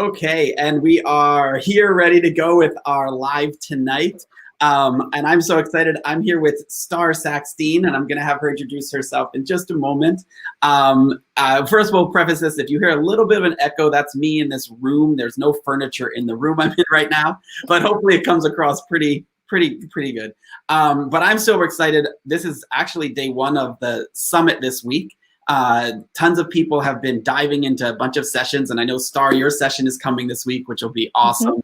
Okay, and we are here ready to go with our live tonight. And I'm so excited. I'm here with Starr Sackstein, and I'm going to have her introduce herself in just a moment. First, we'll preface this. If you hear a little bit of an echo, that's me in this room. There's no furniture in the room I'm in right now, but hopefully it comes across pretty good. But I'm so excited. This is actually day one of the summit this week. Tons of people have been diving into a bunch of sessions, and I know Starr, your session is coming this week, which will be awesome.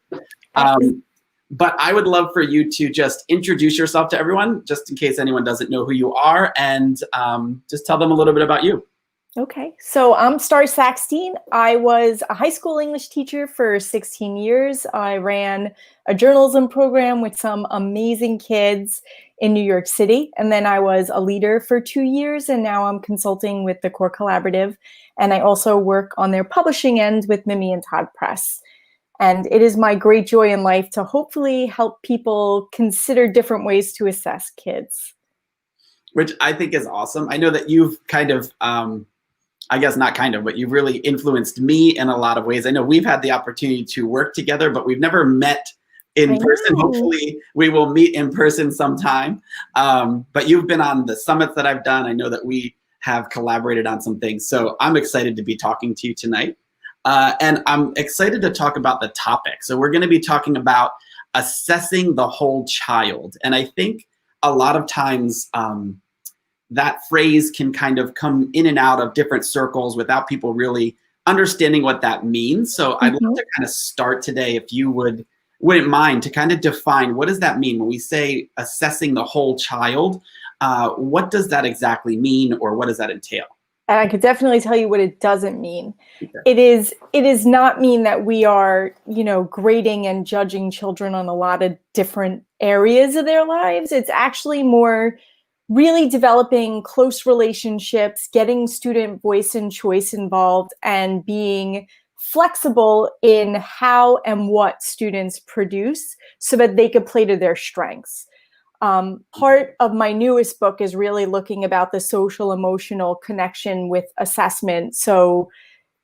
But I would love for you to just introduce yourself to everyone, just in case anyone doesn't know who you are, and just tell them a little bit about you. Okay, so I'm Starr Sackstein. I was a high school English teacher for 16 years. I ran a journalism program with some amazing kids in New York City. And then I was a leader for 2 years, and now I'm consulting with the Core Collaborative. And I also work on their publishing end with Mimi and Todd Press. And it is my great joy in life to hopefully help people consider different ways to assess kids. Which I think is awesome. I know that you've kind of, I guess not kind of, but you've really influenced me in a lot of ways. I know we've had the opportunity to work together, but we've never met in person. Hopefully we will meet in person sometime. But you've been on the summits that I've done. I know that we have collaborated on some things. So I'm excited to be talking to you tonight. And I'm excited to talk about the topic. So we're going to be talking about assessing the whole child. And I think a lot of times that phrase can kind of come in and out of different circles without people really understanding what that means. So I'd love to kind of start today, if you wouldn't mind, to kind of define, what does that mean when we say assessing the whole child? What does that exactly mean, or what does that entail? And I could definitely tell you what it doesn't mean. Okay. It is not mean that we are, grading and judging children on a lot of different areas of their lives. It's actually more really developing close relationships, getting student voice and choice involved, and being flexible in how and what students produce so that they could play to their strengths. Part of my newest book is really looking about the social emotional connection with assessment. So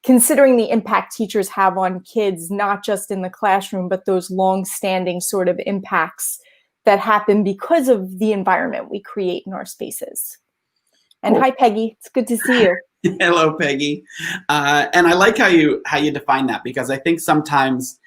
considering the impact teachers have on kids, not just in the classroom, but those long-standing sort of impacts that happen because of the environment we create in our spaces. And Hi, Peggy. It's good to see you. Hello, Peggy. And I like how you define that, because I think sometimes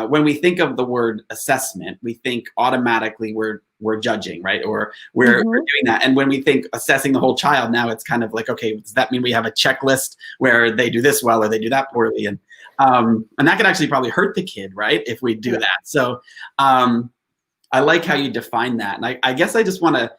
when we think of the word assessment, we think automatically we're judging, right? Or we're doing that. And when we think assessing the whole child, now it's kind of like, okay, does that mean we have a checklist where they do this well or they do that poorly? And that can actually probably hurt the kid, right, if we do that. So I like how you define that. And I guess I just want to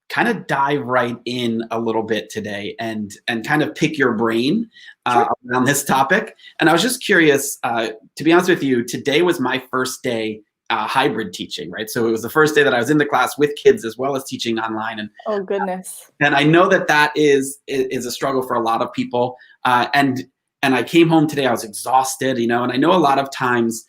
kind of dive right in a little bit today and kind of pick your brain around this topic. And I was just curious, to be honest with you, today was my first day hybrid teaching, right? So it was the first day that I was in the class with kids as well as teaching online. And oh, goodness. And I know that is a struggle for a lot of people. And I came home today, I was exhausted, and I know a lot of times,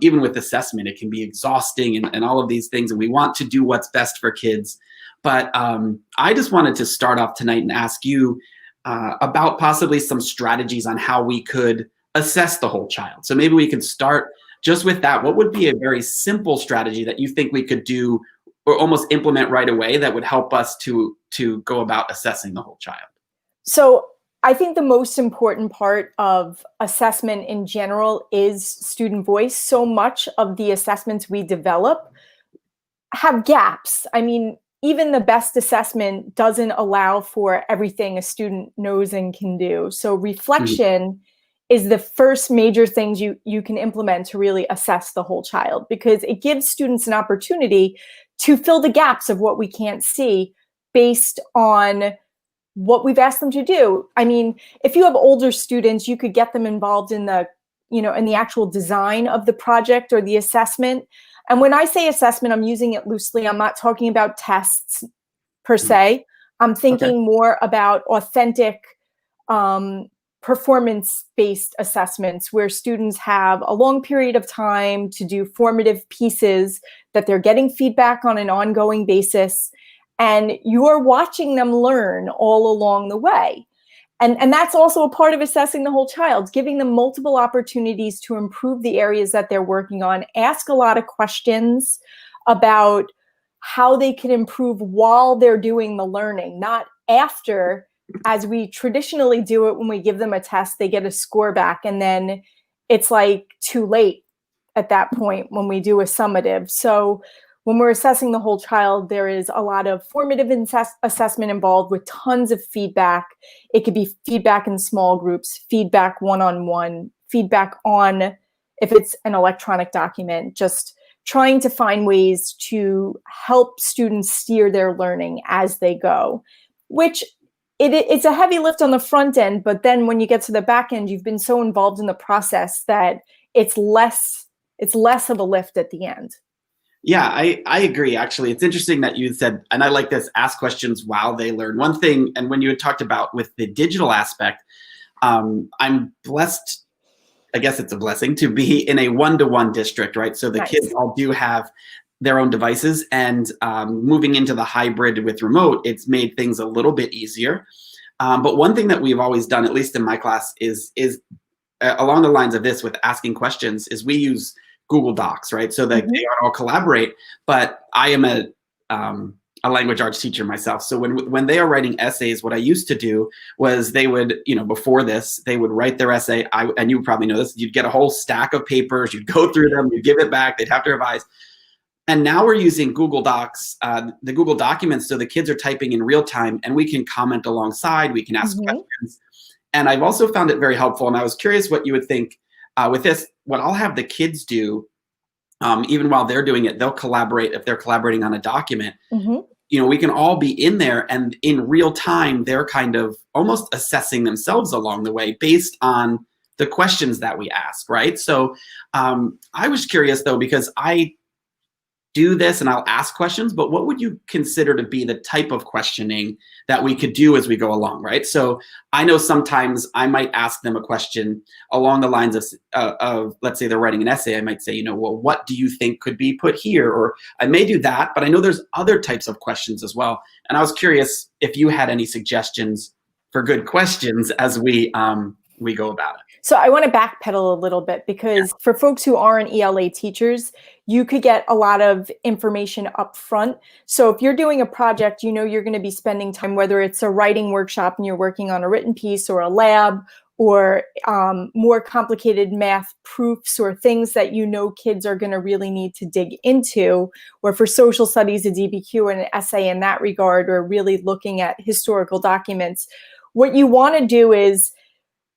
even with assessment, it can be exhausting and all of these things. And we want to do what's best for kids. But I just wanted to start off tonight and ask you about possibly some strategies on how we could assess the whole child. So maybe we could start just with that. What would be a very simple strategy that you think we could do or almost implement right away that would help us to go about assessing the whole child? So I think the most important part of assessment in general is student voice. So much of the assessments we develop have gaps. I mean, even the best assessment doesn't allow for everything a student knows and can do. So reflection is the first major things you can implement to really assess the whole child, because it gives students an opportunity to fill the gaps of what we can't see based on what we've asked them to do. I mean, if you have older students, you could get them involved in the, in the actual design of the project or the assessment. And when I say assessment, I'm using it loosely. I'm not talking about tests per se. I'm thinking more about authentic performance-based assessments where students have a long period of time to do formative pieces that they're getting feedback on an ongoing basis, and you're watching them learn all along the way. And that's also a part of assessing the whole child, giving them multiple opportunities to improve the areas that they're working on. Ask a lot of questions about how they can improve while they're doing the learning, not after, as we traditionally do it when we give them a test, they get a score back, and then it's like too late at that point when we do a summative. So when we're assessing the whole child, there is a lot of formative assessment involved with tons of feedback. It could be feedback in small groups, feedback one-on-one, feedback on, if it's an electronic document, just trying to find ways to help students steer their learning as they go, which it's a heavy lift on the front end, but then when you get to the back end, you've been so involved in the process that it's less of a lift at the end. Yeah, I agree. Actually, it's interesting that you said, and I like this, ask questions while they learn. One thing, and when you had talked about with the digital aspect, I'm blessed, I guess it's a blessing, to be in a one-to-one district, right? So the Nice. kids all do have their own devices, and moving into the hybrid with remote, it's made things a little bit easier. But one thing that we've always done, at least in my class, is along the lines of this with asking questions, is we use Google Docs, right? So that they all collaborate. But I am a language arts teacher myself. So when they are writing essays, what I used to do was they would, before this, they would write their essay. And you probably know this, you'd get a whole stack of papers, you'd go through them, you'd give it back, they'd have to revise. And now we're using Google Docs, the Google Documents, so the kids are typing in real time and we can comment alongside, we can ask questions. And I've also found it very helpful. And I was curious what you would think with this. What I'll have the kids do, even while they're doing it, they'll collaborate. If they're collaborating on a document, we can all be in there, and in real time, they're kind of almost assessing themselves along the way based on the questions that we ask, right? So I was curious though, because I do this and I'll ask questions, but what would you consider to be the type of questioning that we could do as we go along, right? So I know sometimes I might ask them a question along the lines of let's say they're writing an essay. I might say, well, what do you think could be put here? Or I may do that, but I know there's other types of questions as well. And I was curious if you had any suggestions for good questions as we go about it. So I want to backpedal a little bit, because for folks who aren't ELA teachers, you could get a lot of information up front. So if you're doing a project, you're going to be spending time, whether it's a writing workshop and you're working on a written piece, or a lab, or more complicated math proofs, or things that kids are going to really need to dig into, or for social studies, a DBQ and an essay in that regard, or really looking at historical documents. What you want to do is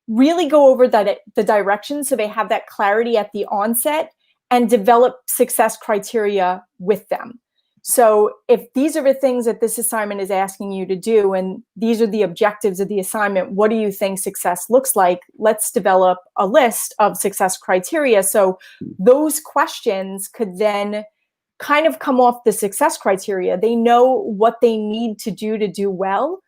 really go over the directions so they have that clarity at the onset, and develop success criteria with them. So if these are the things that this assignment is asking you to do, and these are the objectives of the assignment, what do you think success looks like? Let's develop a list of success criteria. So those questions could then kind of come off the success criteria. They know what they need to do well.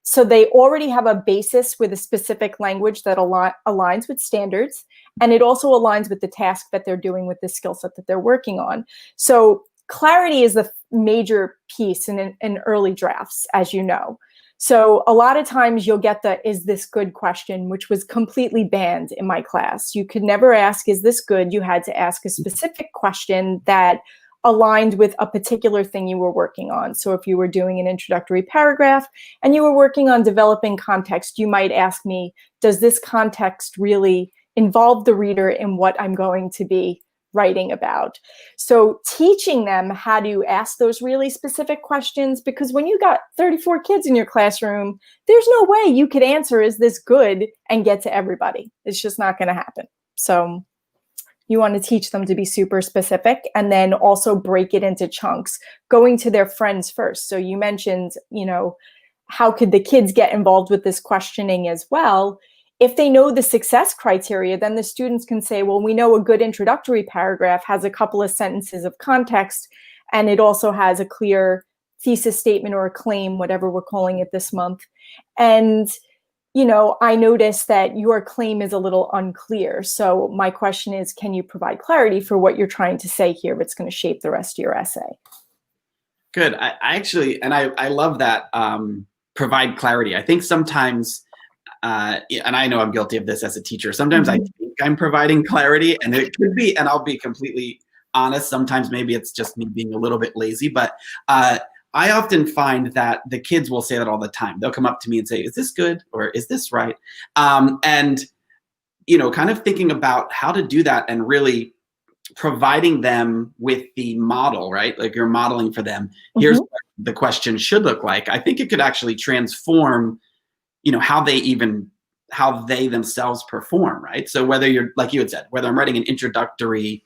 So they already have a basis with a specific language that aligns with standards, and it also aligns with the task that they're doing with the skill set that they're working on. So clarity is the major piece in early drafts, as you know. So a lot of times you'll get the "is this good" question, which was completely banned in my class. You could never ask "is this good?" You had to ask a specific question that aligned with a particular thing you were working on. So if you were doing an introductory paragraph and you were working on developing context, you might ask me, does this context really involve the reader in what I'm going to be writing about? So teaching them how to ask those really specific questions, because when you got 34 kids in your classroom, there's no way you could answer "is this good?" and get to everybody. It's just not going to happen. So you want to teach them to be super specific, and then also break it into chunks, going to their friends first. So you mentioned, how could the kids get involved with this questioning as well? If they know the success criteria, then the students can say, well, we know a good introductory paragraph has a couple of sentences of context, and it also has a clear thesis statement or a claim, whatever we're calling it this month. And I noticed that your claim is a little unclear. So my question is, can you provide clarity for what you're trying to say here that's going to shape the rest of your essay? Good. I actually, and I love that, provide clarity. I think sometimes and I know I'm guilty of this as a teacher. Sometimes I think I'm providing clarity, and it could be, and I'll be completely honest, sometimes maybe it's just me being a little bit lazy, but I often find that the kids will say that all the time. They'll come up to me and say, is this good? Or is this right? And, kind of thinking about how to do that and really providing them with the model, right? Like you're modeling for them. Here's what the question should look like. I think it could actually transform, how they themselves perform, right? So whether you're, like you had said, whether I'm writing an introductory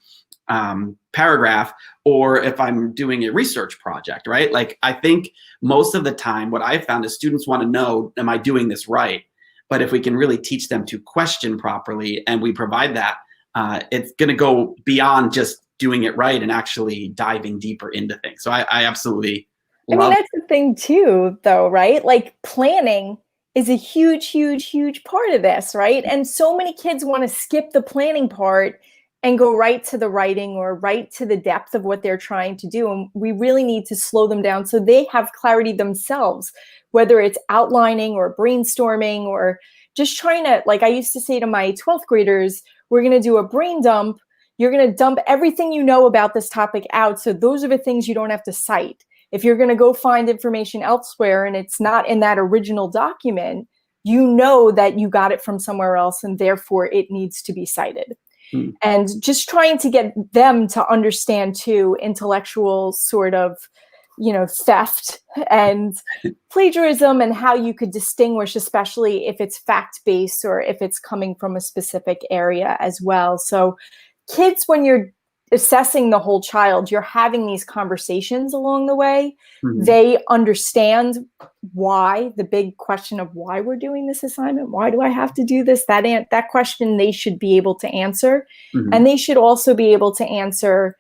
paragraph or if I'm doing a research project, right? Like I think most of the time what I've found is students want to know, am I doing this right? But if we can really teach them to question properly and we provide that, it's going to go beyond just doing it right and actually diving deeper into things. So I absolutely love. That's the thing too, though, right? Like planning is a huge, huge, huge part of this, right? And so many kids want to skip the planning part and go right to the writing or right to the depth of what they're trying to do. And we really need to slow them down so they have clarity themselves, whether it's outlining or brainstorming or just trying to, like I used to say to my 12th graders, we're going to do a brain dump. You're going to dump everything you know about this topic out. So those are the things you don't have to cite. If you're going to go find information elsewhere and it's not in that original document, you know that you got it from somewhere else and therefore it needs to be cited. And just trying to get them to understand too intellectual sort of, theft and plagiarism and how you could distinguish, especially if it's fact-based or if it's coming from a specific area as well. So kids, when you're assessing the whole child, you're having these conversations along the way. They understand why, the big question of why we're doing this assignment. Why do I have to do this? That question they should be able to answer. And they should also be able to answer,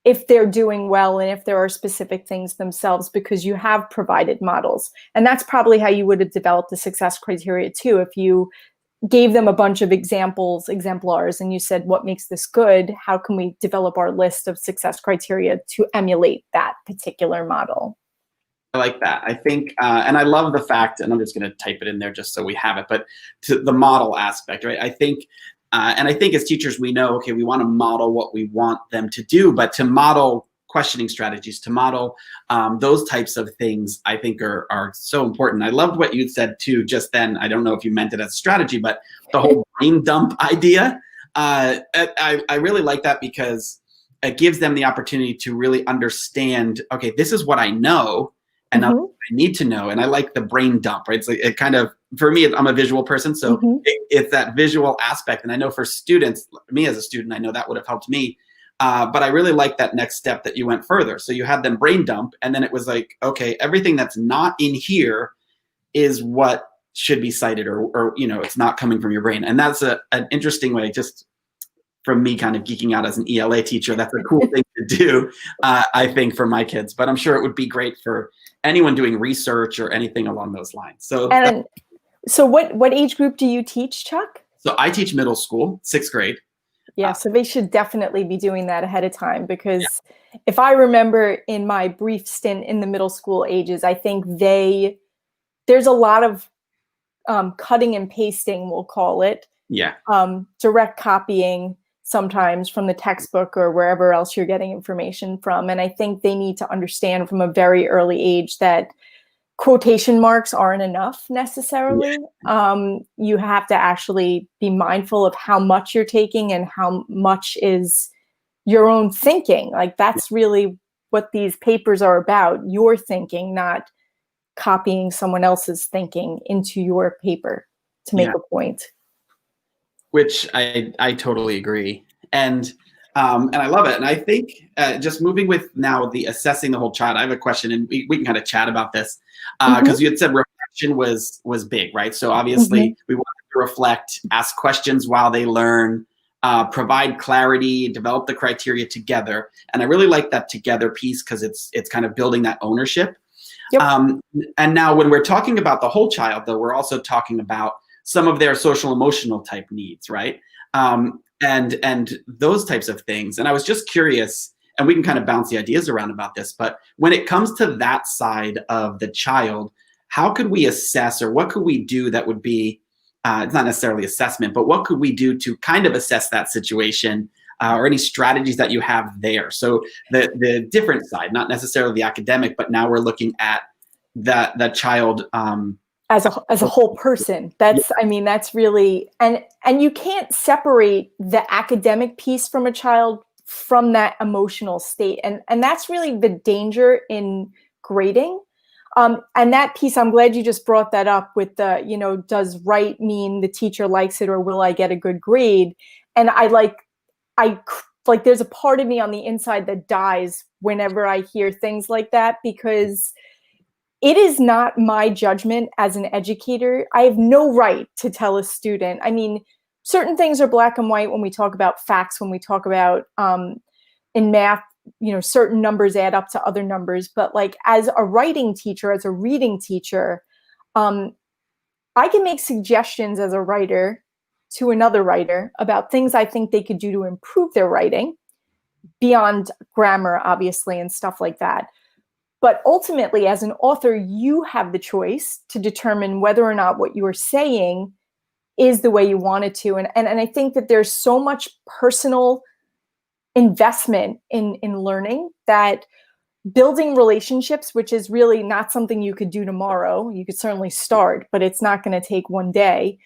if they're doing well and if there are specific things themselves, because you have provided models. And that's probably how you would have developed the success criteria too. If you gave them a bunch of exemplars, and you said, what makes this good? How can we develop our list of success criteria to emulate that particular model? I like that. I think, and I love the fact, and I'm just going to type it in there just so we have it, but to the model aspect, right? I think, and I think as teachers, we know, okay, we want to model what we want them to do, but to model questioning strategies, to model those types of things, I think are so important. I loved what you said too just then. I don't know if you meant it as a strategy, but the whole brain dump idea, I really like that because it gives them the opportunity to really understand, okay, this is what I know and I need to know. And I like the brain dump, right? It's like it kind of, for me, I'm a visual person, so it's that visual aspect. And I know for students, me as a student, I know that would have helped me. But I really like that next step that you went further. So you had them brain dump, and then it was like, okay, everything that's not in here is what should be cited, or it's not coming from your brain. And that's an interesting way, just from me kind of geeking out as an ELA teacher, that's a cool thing to do, I think, for my kids. But I'm sure it would be great for anyone doing research or anything along those lines. So what age group do you teach, Chuck? So I teach middle school, 6th grade. Yeah, so they should definitely be doing that ahead of time, because if I remember in my brief stint in the middle school ages, I think there's a lot of cutting and pasting, we'll call it. Yeah. Direct copying sometimes from the textbook or wherever else you're getting information from. And I think they need to understand from a very early age that quotation marks aren't enough necessarily. You have to actually be mindful of how much you're taking and how much is your own thinking. Like that's really what these papers are about. Your thinking, not copying someone else's thinking into your paper to make a point. Which I totally agree. And I love it. And I think just moving with now the assessing the whole child, I have a question, and we can kind of chat about this because you had said reflection was big, right? So obviously we want to reflect, ask questions while they learn, provide clarity, develop the criteria together. And I really like that together piece because it's kind of building that ownership. And now when we're talking about the whole child, though, we're also talking about some of their social emotional type needs, right? And those types of things. And I was just curious, and we can kind of bounce the ideas around about this, but when it comes to that side of the child, how could we assess, or what could we do that would be, it's not necessarily assessment, but what could we do to kind of assess that situation, or any strategies that you have there? So the different side, not necessarily the academic, but now we're looking at that child, as a whole person. That's, I mean, that's really, and you can't separate the academic piece from a child from that emotional state. And that's really the danger in grading. And that piece, I'm glad you just brought that up with the, you know, does right mean the teacher likes it, or will I get a good grade? And I like, there's a part of me on the inside that dies whenever I hear things like that, because it is not my judgment as an educator. I have no right to tell a student. I mean, certain things are black and white when we talk about facts, when we talk about in math, you know, certain numbers add up to other numbers. But like as a writing teacher, as a reading teacher, I can make suggestions as a writer to another writer about things I think they could do to improve their writing beyond grammar, obviously, and stuff like that. But ultimately, as an author, you have the choice to determine whether or not what you are saying is the way you want it to. And I think that there's so much personal investment in learning, that building relationships, which is really not something you could do tomorrow. You could certainly start, but it's not going to take one day.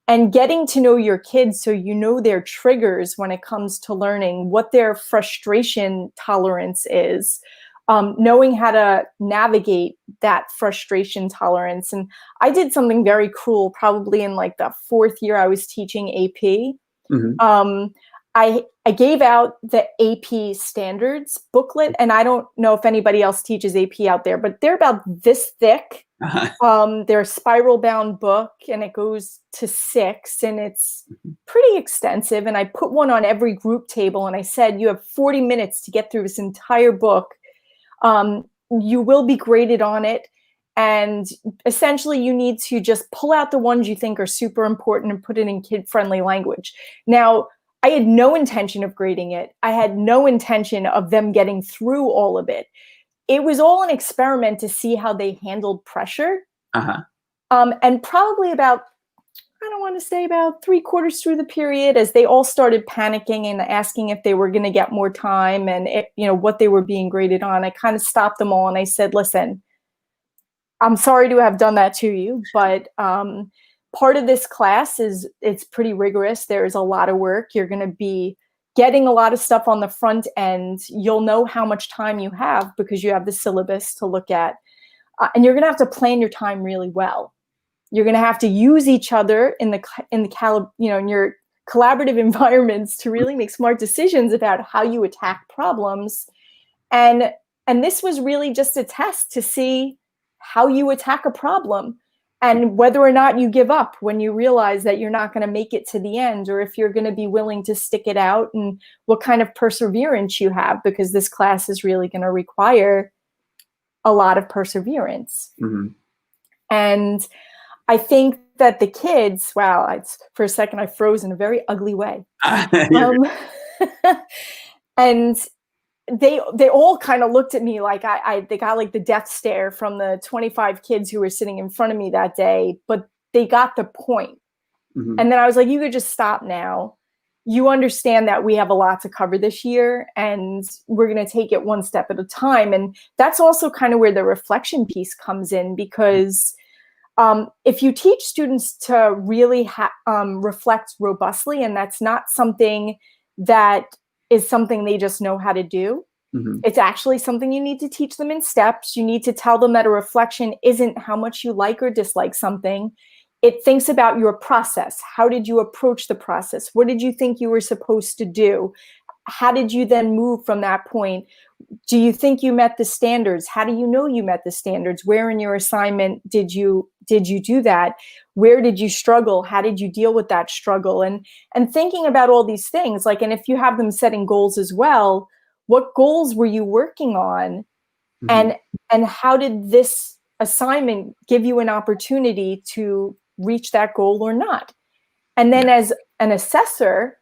And getting to know your kids so you know their triggers when it comes to learning, what their frustration tolerance is, knowing how to navigate that frustration tolerance. And I did something very cruel, probably in like the 4th year I was teaching AP. Mm-hmm. I gave out the AP standards booklet, and I don't know if anybody else teaches AP out there, but they're about this thick. Uh-huh. They're a spiral bound book, and it goes to 6, and it's pretty extensive. And I put one on every group table, and I said, you have 40 minutes to get through this entire book. You will be graded on it. And essentially you need to just pull out the ones you think are super important and put it in kid-friendly language. Now, I had no intention of grading it. I had no intention of them getting through all of it. It was all an experiment to see how they handled pressure. Uh-huh. And probably about, I don't want to say about 3/4 through the period, as they all started panicking and asking if they were going to get more time and you know, what they were being graded on, I kind of stopped them all and I said, listen, I'm sorry to have done that to you, but part of this class is it's pretty rigorous. There's a lot of work. You're going to be getting a lot of stuff on the front end. You'll know how much time you have because you have the syllabus to look at. And you're going to have to plan your time really well. You're going to have to use each other in your collaborative environments to really make smart decisions about how you attack problems. And this was really just a test to see how you attack a problem and whether or not you give up when you realize that you're not going to make it to the end, or if you're going to be willing to stick it out, and what kind of perseverance you have, because this class is really going to require a lot of perseverance. Mm-hmm. And I think that the kids, wow, for a second I froze in a very ugly way. And they all kind of looked at me like they got like the death stare from the 25 kids who were sitting in front of me that day, but they got the point. Mm-hmm. And then I was like, you could just stop now. You understand that we have a lot to cover this year, and we're going to take it one step at a time. And that's also kind of where the reflection piece comes in, because if you teach students to really reflect robustly, and that's not something that is something they just know how to do. Mm-hmm. It's actually something you need to teach them in steps. You need to tell them that a reflection isn't how much you like or dislike something. It thinks about your process. How did you approach the process? What did you think you were supposed to do? How did you then move from that point? Do you think you met the standards? How do you know you met the standards? Where in your assignment did you do that? Where did you struggle? How did you deal with that struggle? And thinking about all these things, like, and if you have them setting goals as well, what goals were you working on? Mm-hmm. And how did this assignment give you an opportunity to reach that goal or not? And then as an assessor,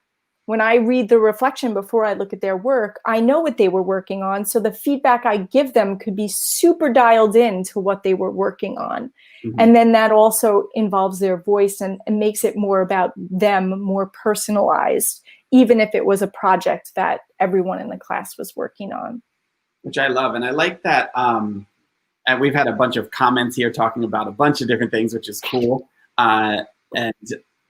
when I read the reflection before I look at their work, I know what they were working on. So the feedback I give them could be super dialed in to what they were working on. Mm-hmm. And then that also involves their voice and makes it more about them, more personalized, even if it was a project that everyone in the class was working on. Which I love. And I like that. And we've had a bunch of comments here talking about a bunch of different things, which is cool.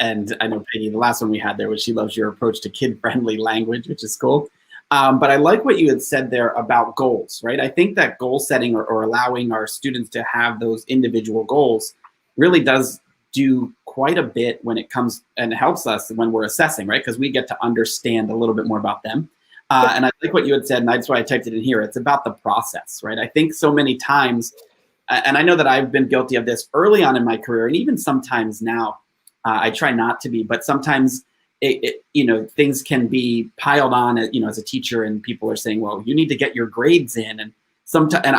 And I know Peggy, the last one we had there was she loves your approach to kid-friendly language, which is cool. But I like what you had said there about goals, right? I think that goal setting or allowing our students to have those individual goals really does do quite a bit when it comes and helps us when we're assessing, right? Because we get to understand a little bit more about them. And I like what you had said, and that's why I typed it in here. It's about the process, right? I think so many times, and I know that I've been guilty of this early on in my career, and even sometimes now, I try not to be, but sometimes things can be piled on, as a teacher, and people are saying, well, you need to get your grades in. And sometimes, and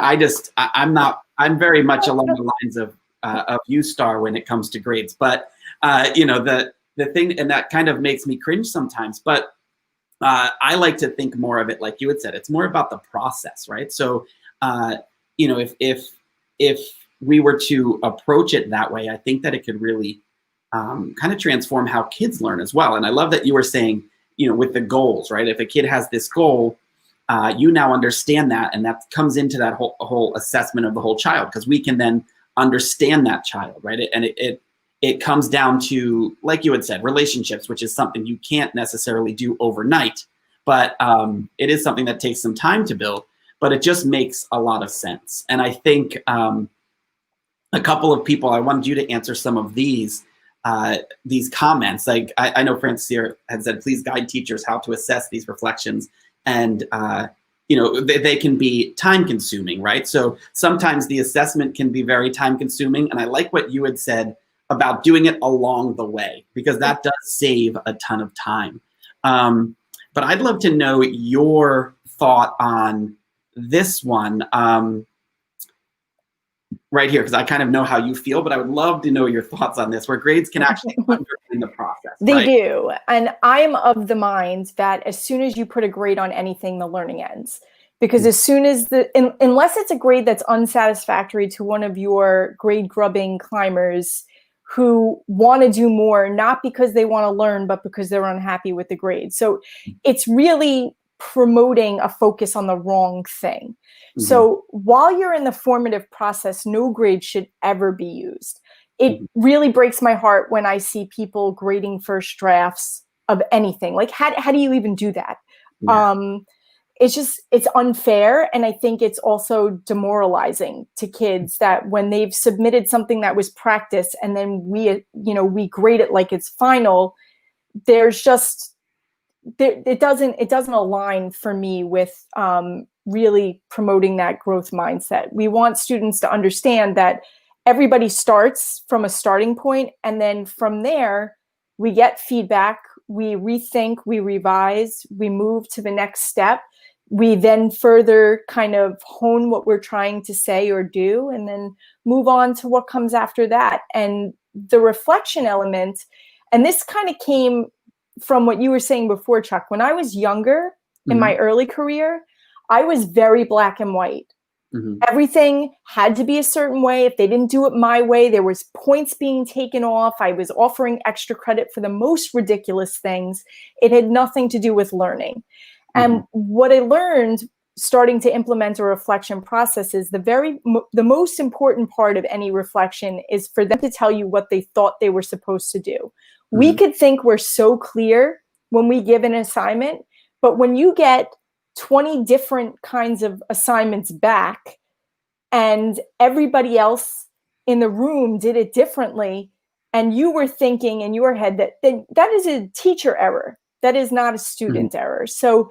I'm very much along the lines of you, Starr, when it comes to grades. But, the thing, and that kind of makes me cringe sometimes, but I like to think more of it, like you had said, it's more about the process, right? So, if we were to approach it that way, I think that it could really kind of transform how kids learn as well. And I love that you were saying, with the goals, right? If a kid has this goal, you now understand that, and that comes into that whole assessment of the whole child, because we can then understand that child, right? It comes down to, like you had said, relationships, which is something you can't necessarily do overnight, but it is something that takes some time to build, but it just makes a lot of sense. And I think a couple of people, I wanted you to answer some of these comments. Like I know Francis here had said, please guide teachers how to assess these reflections. And, they can be time consuming, right? So sometimes the assessment can be very time consuming. And I like what you had said about doing it along the way, because that does save a ton of time. But I'd love to know your thought on this one. Right here, because I kind of know how you feel, but I would love to know your thoughts on this, where grades can actually undermine the process. They right? do. And I am of the mind that as soon as you put a grade on anything, the learning ends. Because as soon as unless it's a grade that's unsatisfactory to one of your grade grubbing climbers who want to do more, not because they want to learn, but because they're unhappy with the grade. So it's really promoting a focus on the wrong thing. Mm-hmm. So while you're in the formative process, no grade should ever be used. It really breaks my heart when I see people grading first drafts of anything. Like, how do you even do that? Yeah. It's unfair. And I think it's also demoralizing to kids that when they've submitted something that was practice and then we grade it like it's final, there's just, it doesn't align for me with really promoting that growth mindset. We want students to understand that everybody starts from a starting point, and then from there we get feedback, we rethink, we revise, we move to the next step. We then further kind of hone what we're trying to say or do, and then move on to what comes after that. And the reflection element, and this kind of came from what you were saying before, Chuck. When I was younger, in my early career, I was very black and white. Everything had to be a certain way. If they didn't do it my way, there was points being taken off. I was offering extra credit for the most ridiculous things. It had nothing to do with learning. And what I learned starting to implement a reflection process is the most important part of any reflection is for them to tell you what they thought they were supposed to do. We could think we're so clear when we give an assignment, but when you get 20 different kinds of assignments back and everybody else in the room did it differently, and you were thinking in your head that is a teacher error, that is not a student error. So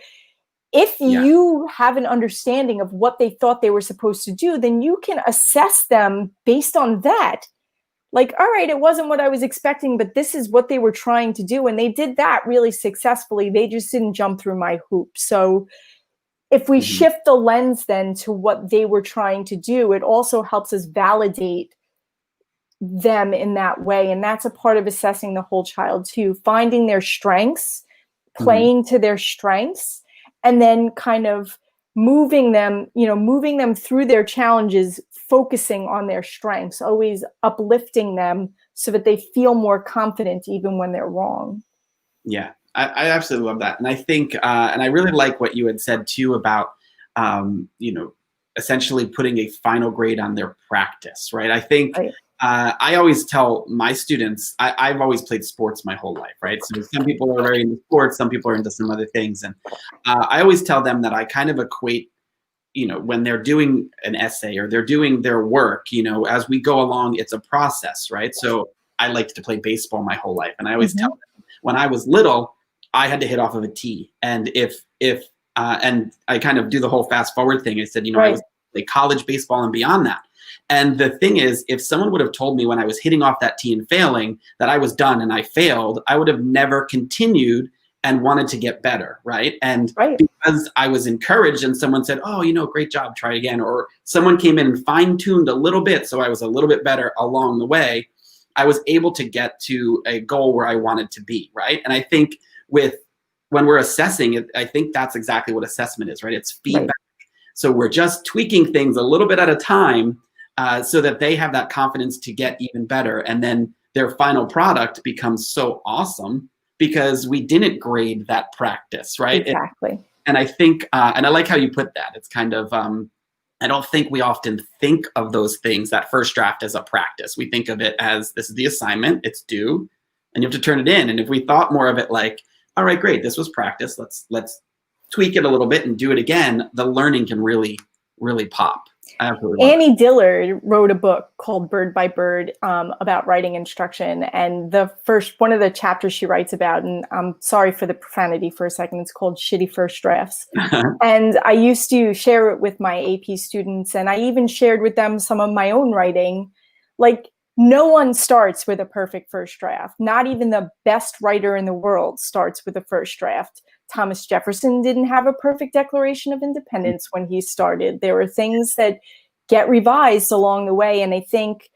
if you have an understanding of what they thought they were supposed to do, then you can assess them based on that. Like, all right, it wasn't what I was expecting, but this is what they were trying to do. And they did that really successfully. They just didn't jump through my hoop. So if we shift the lens then to what they were trying to do, it also helps us validate them in that way. And that's a part of assessing the whole child too, finding their strengths, playing to their strengths, and then kind of moving them through their challenges, focusing on their strengths, always uplifting them so that they feel more confident even when they're wrong. Yeah, I absolutely love that. And I think, and I really like what you had said too about, essentially putting a final grade on their practice, right? I think Right. I always tell my students, I've always played sports my whole life, right? So some people are very into sports, some people are into some other things. And I always tell them that I kind of equate, when they're doing an essay or they're doing their work, as we go along, it's a process, right? So I liked to play baseball my whole life. And I always tell them, when I was little, I had to hit off of a tee. And and I kind of do the whole fast forward thing. I said, I was like college baseball and beyond that. And the thing is, if someone would have told me when I was hitting off that tee and failing that I was done and I failed, I would have never continued and wanted to get better, right? And because I was encouraged and someone said, oh, great job, try again. Or someone came in and fine-tuned a little bit, so I was a little bit better along the way, I was able to get to a goal where I wanted to be, right? And I think when we're assessing it, I think that's exactly what assessment is, right? It's feedback. So we're just tweaking things a little bit at a time so that they have that confidence to get even better. And then their final product becomes so awesome because we didn't grade that practice, right? Exactly. And I think, and I like how you put that. It's kind of, I don't think we often think of those things, that first draft, as a practice. We think of it as, this is the assignment, it's due, and you have to turn it in. And if we thought more of it like, all right, great, this was practice, let's tweak it a little bit and do it again, the learning can really, really pop. Annie Dillard wrote a book called Bird by Bird about writing instruction. And one of the chapters she writes about, and I'm sorry for the profanity for a second, it's called Shitty First Drafts. And I used to share it with my AP students, and I even shared with them some of my own writing. Like, no one starts with a perfect first draft. Not even the best writer in the world starts with a first draft. Thomas Jefferson didn't have a perfect Declaration of Independence when he started. There were things that get revised along the way. And I think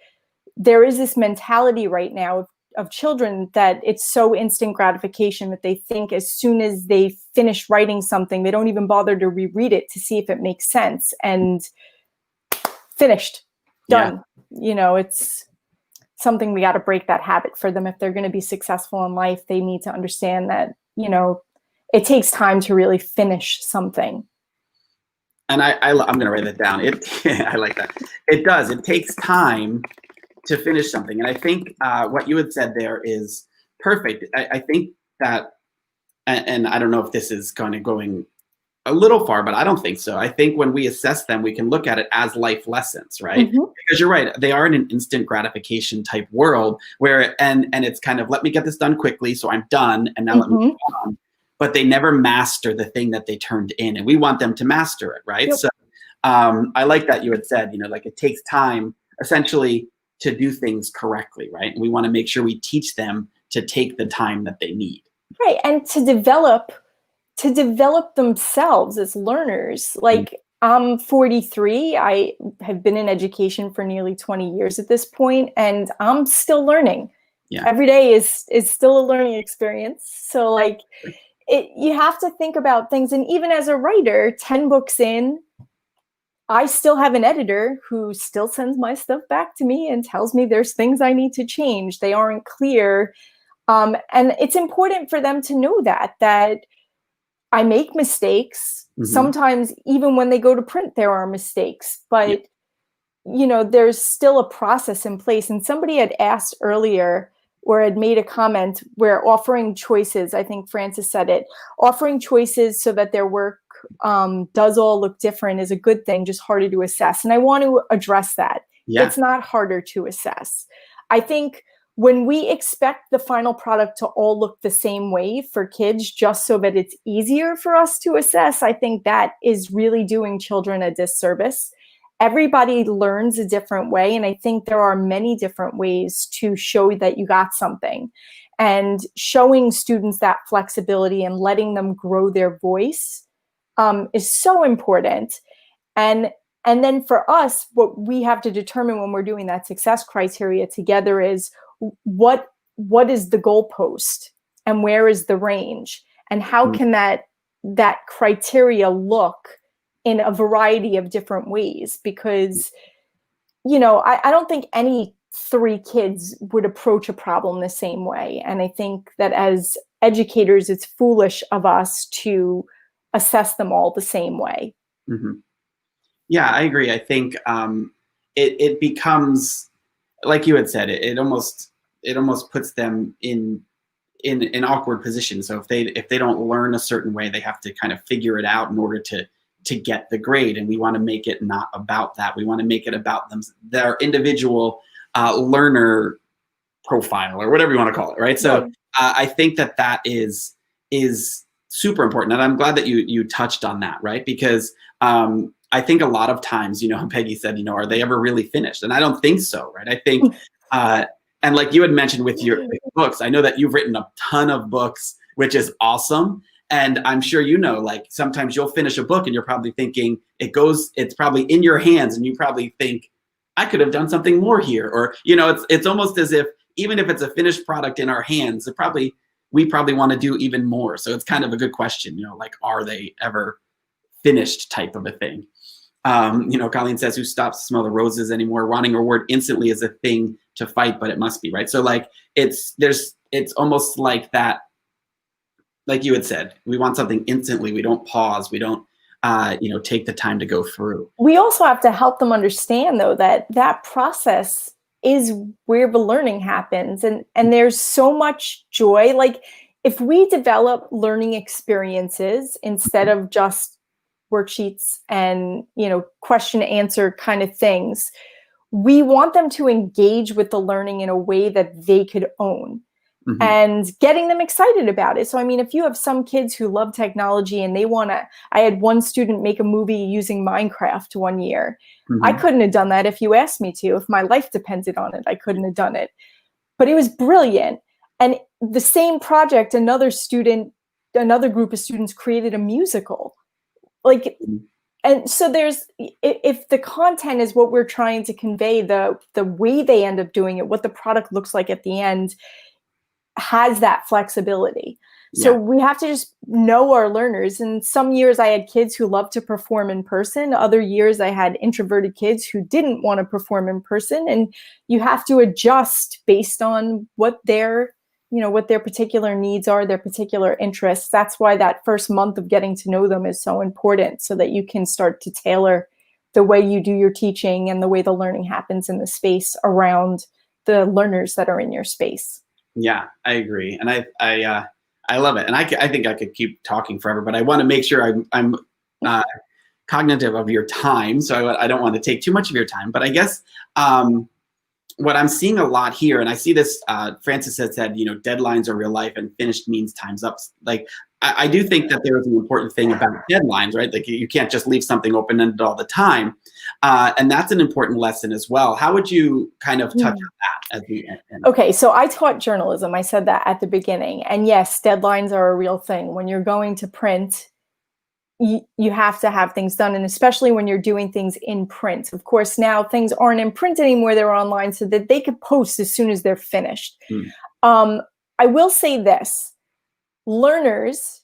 there is this mentality right now of children that it's so instant gratification that they think as soon as they finish writing something, they don't even bother to reread it to see if it makes sense. And finished, done. It's something we got to break that habit for them. If they're going to be successful in life, they need to understand that, it takes time to really finish something. And I'm going to write that down. I like that. It does. It takes time to finish something. And I think what you had said there is perfect. I think that, and I don't know if this is going a little far, but I don't think so. I think when we assess them, we can look at it as life lessons, right? Because you're right. They are in an instant gratification type world where, and it's kind of, let me get this done quickly, so I'm done, and now let me move on. But they never master the thing that they turned in, and we want them to master it, right? So I like that you had said, like, it takes time essentially to do things correctly, right? And we want to make sure we teach them to take the time that they need. Right, and to develop themselves as learners. Like, I'm 43. I have been in education for nearly 20 years at this point, and I'm still learning. Every day is still a learning experience. So, like, you have to think about things. And even as a writer, 10 books in, I still have an editor who still sends my stuff back to me and tells me there's things I need to change. They aren't clear. And it's important for them to know that I make mistakes. Sometimes even when they go to print, there are mistakes, but there's still a process in place. And somebody had asked earlier, or had made a comment where offering choices, I think Frances said it, offering choices so that their work does all look different is a good thing, just harder to assess. And I want to address that. It's not harder to assess. I think when we expect the final product to all look the same way for kids, just so that it's easier for us to assess, I think that is really doing children a disservice. Everybody learns a different way. And I think there are many different ways to show that you got something. And showing students that flexibility and letting them grow their voice is so important. And then for us, what we have to determine when we're doing that success criteria together is what is the goalpost and where is the range? And how can that criteria look in a variety of different ways? Because, I don't think any three kids would approach a problem the same way. And I think that as educators, it's foolish of us to assess them all the same way. Mm-hmm. Yeah, I agree. I think it becomes, like you had said, it almost puts them in an awkward position. So if they don't learn a certain way, they have to kind of figure it out in order to get the grade. And we want to make it not about that. We want to make it about their individual learner profile, or whatever you want to call it, right? So I think that is super important, and I'm glad that you touched on that, right? Because I think a lot of times, Peggy said, are they ever really finished? And I don't think so, right? I think, and like you had mentioned with your books, I know that you've written a ton of books, which is awesome. And I'm sure, like sometimes you'll finish a book and you're probably thinking it's probably in your hands, and you probably think, I could have done something more here. Or, it's almost as if, even if it's a finished product in our hands, we probably want to do even more. So it's kind of a good question, like, are they ever finished type of a thing? Colleen says, who stops to smell the roses anymore? Wanting a reward instantly is a thing to fight, but it must be, right? So like, it's almost like that, like you had said, we want something instantly. We don't pause. We don't, take the time to go through. We also have to help them understand, though, that process is where the learning happens. And there's so much joy. Like, if we develop learning experiences instead of just worksheets and, question answer kind of things, we want them to engage with the learning in a way that they could own. Mm-hmm. And getting them excited about it. So, I mean, if you have some kids who love technology and I had one student make a movie using Minecraft one year. Mm-hmm. I couldn't have done that if you asked me to. If my life depended on it, I couldn't have done it. But it was brilliant. And the same project, another group of students created a musical. Like, and so if the content is what we're trying to convey, the way they end up doing it, what the product looks like at the end, has that flexibility. So we have to just know our learners. And some years I had kids who loved to perform in person. Other years I had introverted kids who didn't want to perform in person. And you have to adjust based on what their particular needs are, their particular interests. That's why that first month of getting to know them is so important, so that you can start to tailor the way you do your teaching and the way the learning happens in the space around the learners that are in your space. Yeah, I agree. And I love it. And I think I could keep talking forever, but I want to make sure I'm cognitive of your time. So I don't want to take too much of your time, but I guess what I'm seeing a lot here, and I see this, Francis has said, deadlines are real life and finished means time's up. Like, I do think that there is an important thing about deadlines, right? Like, you can't just leave something open-ended all the time. And that's an important lesson as well. How would you kind of touch on that as we end? Okay, so I taught journalism. I said that at the beginning. And yes, deadlines are a real thing. When you're going to print, you have to have things done, and especially when you're doing things in print. Of course, now things aren't in print anymore, they're online, so that they could post as soon as they're finished. I will say this. Learners,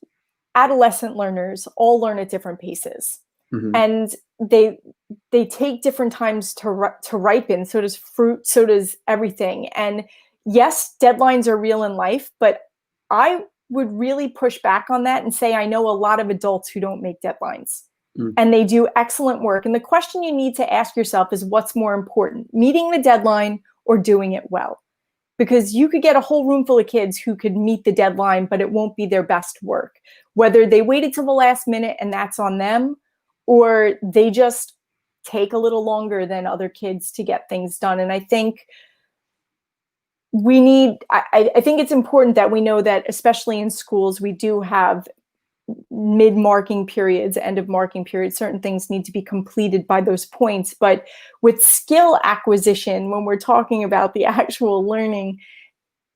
adolescent learners, all learn at different paces. Mm-hmm. And they take different times to ripen. So does fruit, so does everything. And yes, deadlines are real in life, but I would really push back on that and say, I know a lot of adults who don't make deadlines. And they do excellent work. And the question you need to ask yourself is, what's more important, meeting the deadline or doing it well? Because you could get a whole room full of kids who could meet the deadline, but it won't be their best work. Whether they waited till the last minute and that's on them, or they just take a little longer than other kids to get things done. And I think I think it's important that we know that, especially in schools, we do have mid-marking periods, end of marking periods. Certain things need to be completed by those points. But with skill acquisition, when we're talking about the actual learning,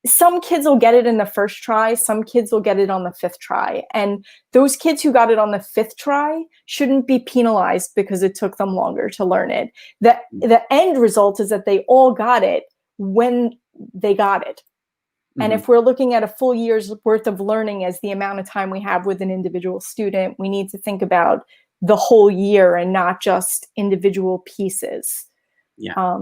some kids will get it in the first try. Some kids will get it on the fifth try. And those kids who got it on the fifth try shouldn't be penalized because it took them longer to learn it. The end result is that they all got it when they got it. And if we're looking at a full year's worth of learning as the amount of time we have with an individual student, we need to think about the whole year and not just individual pieces. Yeah.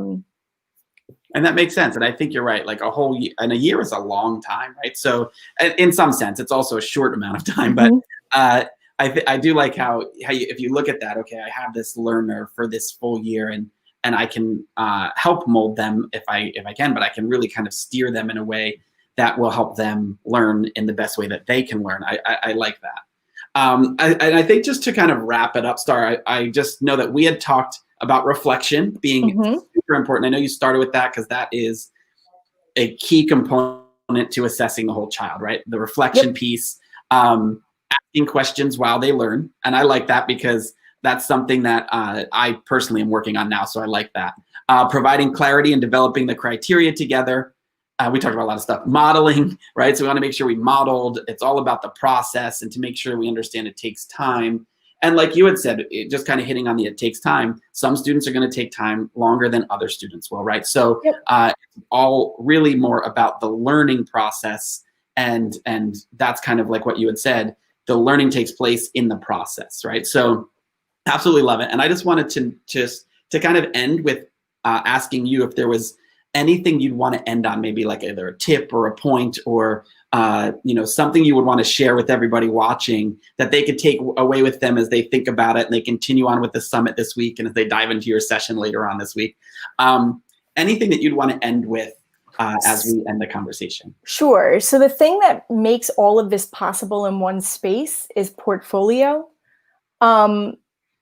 And that makes sense. And I think you're right. Like a whole year, and a year is a long time, right? So in some sense, it's also a short amount of time. But I do like how if you look at that, okay, I have this learner for this full year, and I can help mold them if I can, but I can really kind of steer them in a way that will help them learn in the best way that they can learn. I like that. I think just to kind of wrap it up, Starr, I just know that we had talked about reflection being super important. I know you started with that because that is a key component to assessing the whole child, right? The reflection piece, asking questions while they learn. And I like that because that's something that I personally am working on now. So I like that. Providing clarity and developing the criteria together. We talked about a lot of stuff. Modeling, right? So we want to make sure we modeled. It's all about the process and to make sure we understand it takes time. And like you had said, just kind of hitting on it takes time. Some students are going to take time longer than other students will, right? So it's all really more about the learning process. And that's kind of like what you had said. The learning takes place in the process, right? So absolutely love it. And I just wanted to kind of end with asking you if there was anything you'd want to end on, maybe like either a tip or a point or something you would want to share with everybody watching that they could take away with them as they think about it and they continue on with the summit this week and as they dive into your session later on this week. Anything that you'd want to end with as we end the conversation? Sure. So the thing that makes all of this possible in one space is portfolio.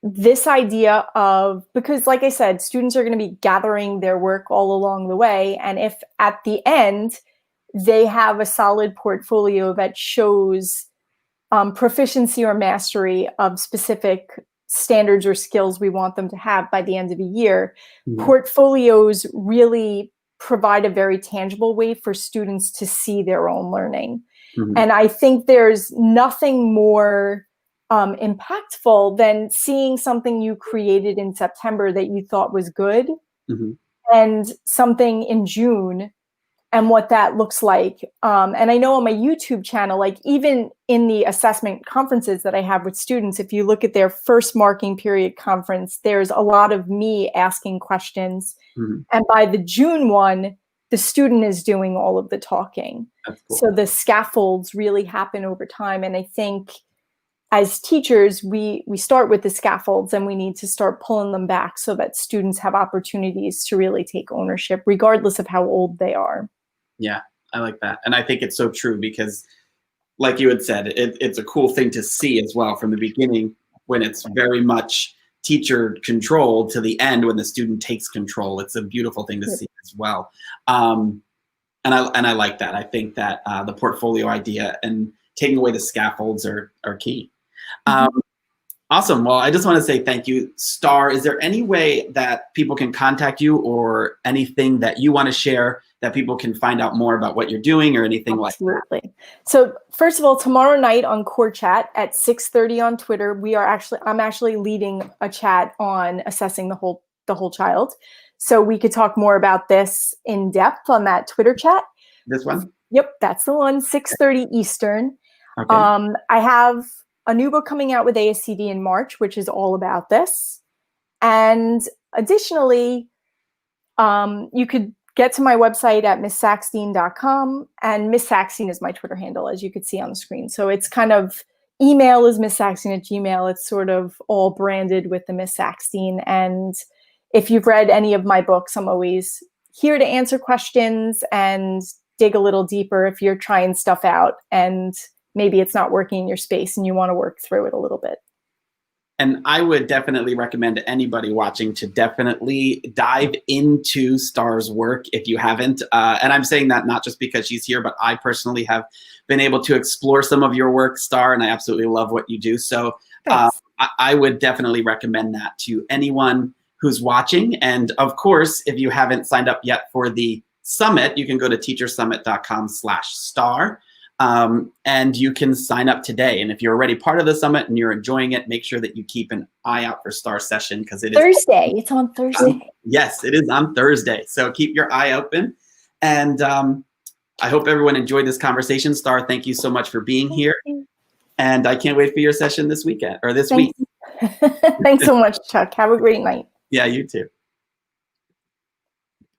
This idea of, because like I said, students are going to be gathering their work all along the way. And if at the end, they have a solid portfolio that shows proficiency or mastery of specific standards or skills we want them to have by the end of a year, portfolios really provide a very tangible way for students to see their own learning. And I think there's nothing more impactful than seeing something you created in September that you thought was good and something in June and what that looks like. And I know on my YouTube channel, like even in the assessment conferences that I have with students, if you look at their first marking period conference, there's a lot of me asking questions. And by the June one, the student is doing all of the talking. That's cool. So the scaffolds really happen over time. And I think as teachers, we start with the scaffolds and we need to start pulling them back so that students have opportunities to really take ownership, regardless of how old they are. Yeah, I like that. And I think it's so true because like you had said, it's a cool thing to see as well from the beginning when it's very much teacher controlled to the end when the student takes control. It's a beautiful thing to see as well. And I like that. I think that the portfolio idea and taking away the scaffolds are key. Awesome. Well, I just want to say thank you, Starr. Is there any way that people can contact you or anything that you want to share that people can find out more about what you're doing or anything like that? Absolutely. So first of all, tomorrow night on Core Chat at 6:30 on Twitter, I'm actually leading a chat on assessing the whole child. So we could talk more about this in depth on that Twitter chat. This one? Yep, that's the one, 6:30 Eastern. Okay. I have a new book coming out with ASCD in March, which is all about this. And additionally, you could get to my website at misssackstein.com, and Miss Sackstein is my Twitter handle, as you could see on the screen. So it's kind of, email is misssackstein@gmail. It's sort of all branded with the Miss Sackstein. And if you've read any of my books, I'm always here to answer questions and dig a little deeper if you're trying stuff out and maybe it's not working in your space and you want to work through it a little bit. And I would definitely recommend to anybody watching to definitely dive into Starr's work if you haven't. And I'm saying that not just because she's here, but I personally have been able to explore some of your work, Starr, and I absolutely love what you do. So I would definitely recommend that to anyone who's watching. And of course, if you haven't signed up yet for the summit, you can go to teachersummit.com/Starr. And you can sign up today. And if you're already part of the summit and you're enjoying it, make sure that you keep an eye out for Starr's session because it is Thursday. It's on Thursday. Yes, it is on Thursday. So keep your eye open. And I hope everyone enjoyed this conversation. Starr, thank you so much for being here. And I can't wait for your session this weekend or this week. Thanks so much, Chuck. Have a great night. Yeah, you too.